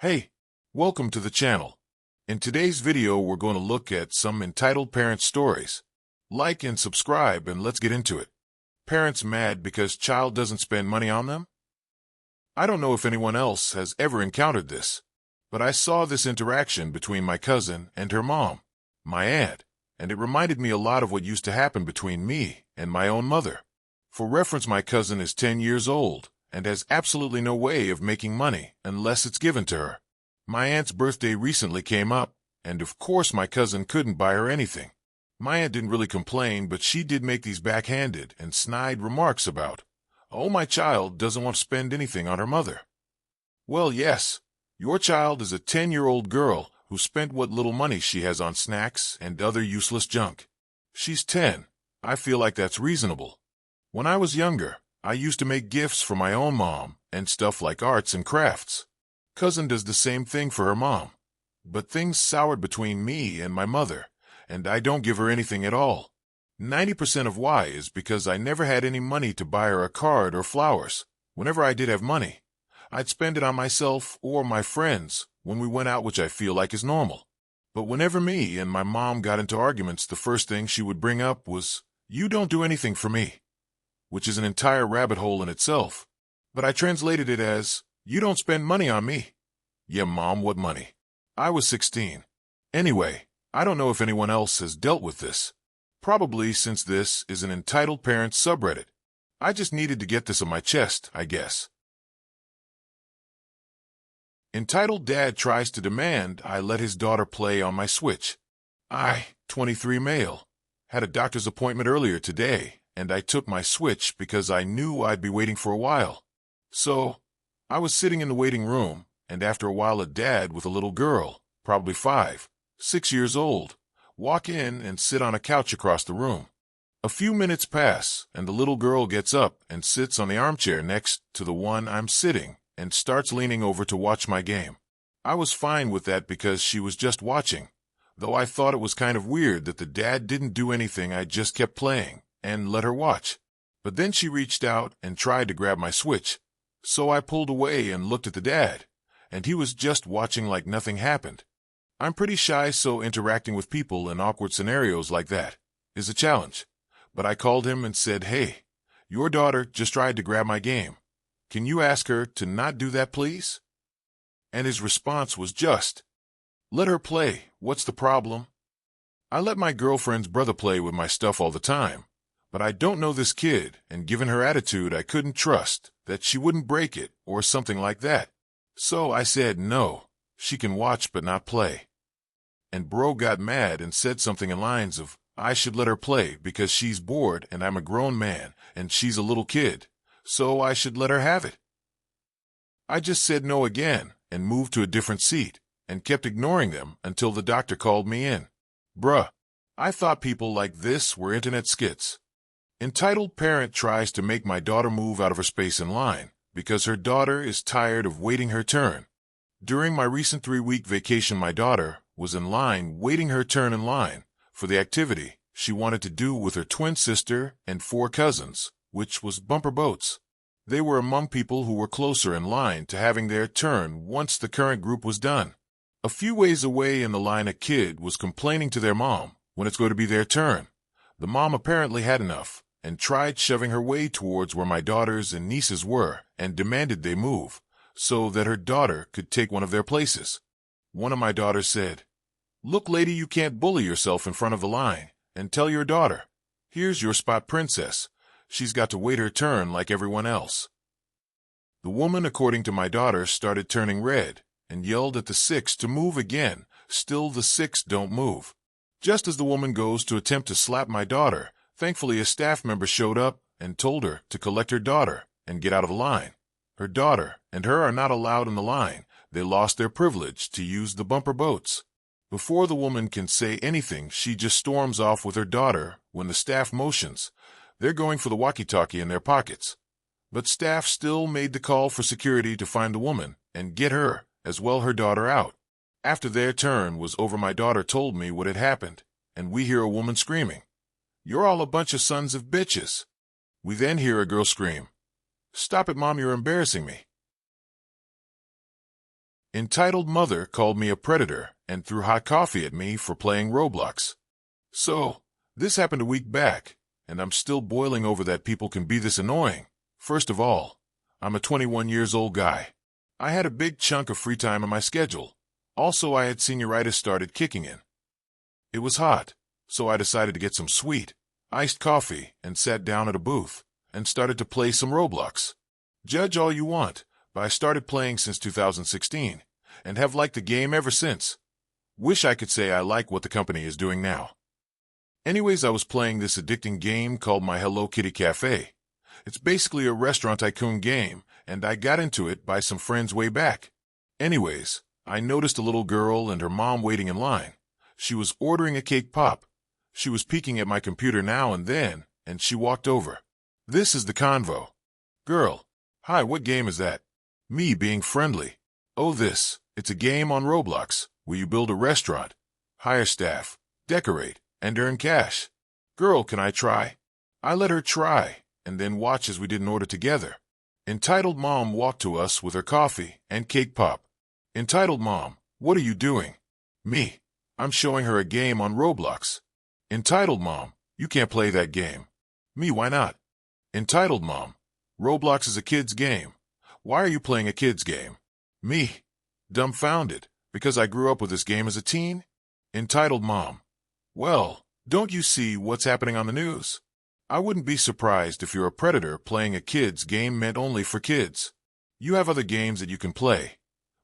Hey, welcome to the channel. In today's video, we're going to look at some entitled parent stories. Like and subscribe and let's get into it. Parents mad because child doesn't spend money on them? I don't know if anyone else has ever encountered this, but I saw this interaction between my cousin and her mom, my aunt, and it reminded me a lot of what used to happen between me and my own mother. For reference, my cousin is 10 years old and has absolutely no way of making money unless it's given to her. My aunt's birthday recently came up, and of course my cousin couldn't buy her anything. My aunt didn't really complain, but she did make these backhanded and snide remarks about, "Oh, my child doesn't want to spend anything on her mother." Well, yes, your child is a 10-year-old girl who spent what little money she has on snacks and other useless junk. She's 10. I feel like that's reasonable. When I was younger, I used to make gifts for my own mom and stuff like arts and crafts. Cousin does the same thing for her mom. But things soured between me and my mother, and I don't give her anything at all. 90% of why is because I never had any money to buy her a card or flowers. Whenever I did have money, I'd spend it on myself or my friends when we went out, which I feel like is normal. But whenever me and my mom got into arguments, the first thing she would bring up was, "You don't do anything for me," which is an entire rabbit hole in itself. But I translated it as, "You don't spend money on me." Yeah, Mom, what money? I was 16. Anyway, I don't know if anyone else has dealt with this. Probably, since this is an entitled parents subreddit. I just needed to get this on my chest, I guess. Entitled dad tries to demand I let his daughter play on my Switch. I, 23 male, had a doctor's appointment earlier today, and I took my Switch because I knew I'd be waiting for a while. So, I was sitting in the waiting room, and after a while a dad with a little girl, probably 5, 6 years old, walk in and sit on a couch across the room. A few minutes pass, and the little girl gets up and sits on the armchair next to the one I'm sitting and starts leaning over to watch my game. I was fine with that because she was just watching, though I thought it was kind of weird that the dad didn't do anything. I just kept playing and let her watch. But then she reached out and tried to grab my Switch, so I pulled away and looked at the dad, and he was just watching like nothing happened. I'm pretty shy, so interacting with people in awkward scenarios like that is a challenge. But I called him and said, "Hey, your daughter just tried to grab my game. Can you ask her to not do that, please?" And his response was just, "Let her play. What's the problem?" I let my girlfriend's brother play with my stuff all the time, but I don't know this kid, and given her attitude, I couldn't trust that she wouldn't break it or something like that. So I said, "No, she can watch but not play." And bro got mad and said something in lines of, I should let her play because she's bored and I'm a grown man and she's a little kid, so I should let her have it. I just said no again and moved to a different seat and kept ignoring them until the doctor called me in. Bruh, I thought people like this were internet skits. Entitled parent tries to make my daughter move out of her space in line because her daughter is tired of waiting her turn. During my recent 3-week vacation, my daughter was in line waiting her turn in line for the activity she wanted to do with her twin sister and 4 cousins, which was bumper boats. They were among people who were closer in line to having their turn once the current group was done. A few ways away in the line, a kid was complaining to their mom when it's going to be their turn. The mom apparently had enough and tried shoving her way towards where my daughters and nieces were and demanded they move so that her daughter could take one of their places. One of my daughters said, "Look, lady, you can't bully yourself in front of the line and tell your daughter, 'Here's your spot, princess.' She's got to wait her turn like everyone else." The woman, according to my daughter, started turning red and yelled at the 6 to move again. Still the 6 don't move. Just as the woman goes to attempt to slap my daughter, thankfully a staff member showed up and told her to collect her daughter and get out of the line. Her daughter and her are not allowed in the line. They lost their privilege to use the bumper boats. Before the woman can say anything, she just storms off with her daughter when the staff motions. They're going for the walkie-talkie in their pockets. But staff still made the call for security to find the woman and get her, as well her daughter, out. After their turn was over, my daughter told me what had happened, and we hear a woman screaming, "You're all a bunch of sons of bitches." We then hear a girl scream, "Stop it, Mom, you're embarrassing me." Entitled mother called me a predator and threw hot coffee at me for playing Roblox. So, this happened a week back, and I'm still boiling over that people can be this annoying. First of all, I'm a 21 years old guy. I had a big chunk of free time in my schedule. Also, I had senioritis started kicking in. It was hot, so I decided to get some sweet, iced coffee and sat down at a booth and started to play some Roblox. Judge all you want, but I started playing since 2016 and have liked the game ever since. Wish I could say I like what the company is doing now. Anyways, I was playing this addicting game called My Hello Kitty Cafe. It's basically a restaurant tycoon game, and I got into it by some friends way back. Anyways, I noticed a little girl and her mom waiting in line. She was ordering a cake pop. She was peeking at my computer now and then, and she walked over. This is the convo. Girl, hi, what game is that? Me being friendly. Oh, it's a game on Roblox, where you build a restaurant, hire staff, decorate, and earn cash. Girl, can I try? I let her try, and then watch as we did an order together. Entitled mom walked to us with her coffee and cake pop. Entitled mom, what are you doing? Me, I'm showing her a game on Roblox. Entitled mom, you can't play that game. Me, why not? Entitled mom, Roblox is a kid's game. Why are you playing a kid's game? Me, dumbfounded, because I grew up with this game as a teen. Entitled mom, well, don't you see what's happening on the news? I wouldn't be surprised if you're a predator playing a kid's game meant only for kids. You have other games that you can play,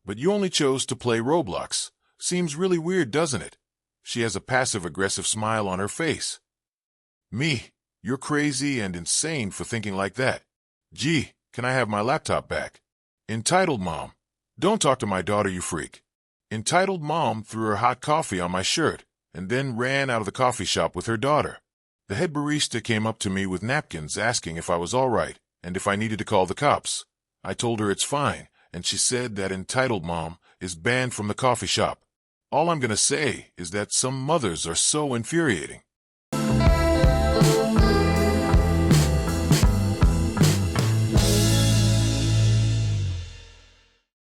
but you only chose to play Roblox. Seems really weird, doesn't it? She has a passive-aggressive smile on her face. Me, you're crazy and insane for thinking like that. Gee, can I have my laptop back? Entitled mom, don't talk to my daughter, you freak. Entitled mom threw her hot coffee on my shirt and then ran out of the coffee shop with her daughter. The head barista came up to me with napkins asking if I was all right and if I needed to call the cops. I told her it's fine, and she said that entitled mom is banned from the coffee shop. All I'm gonna say is that some mothers are so infuriating.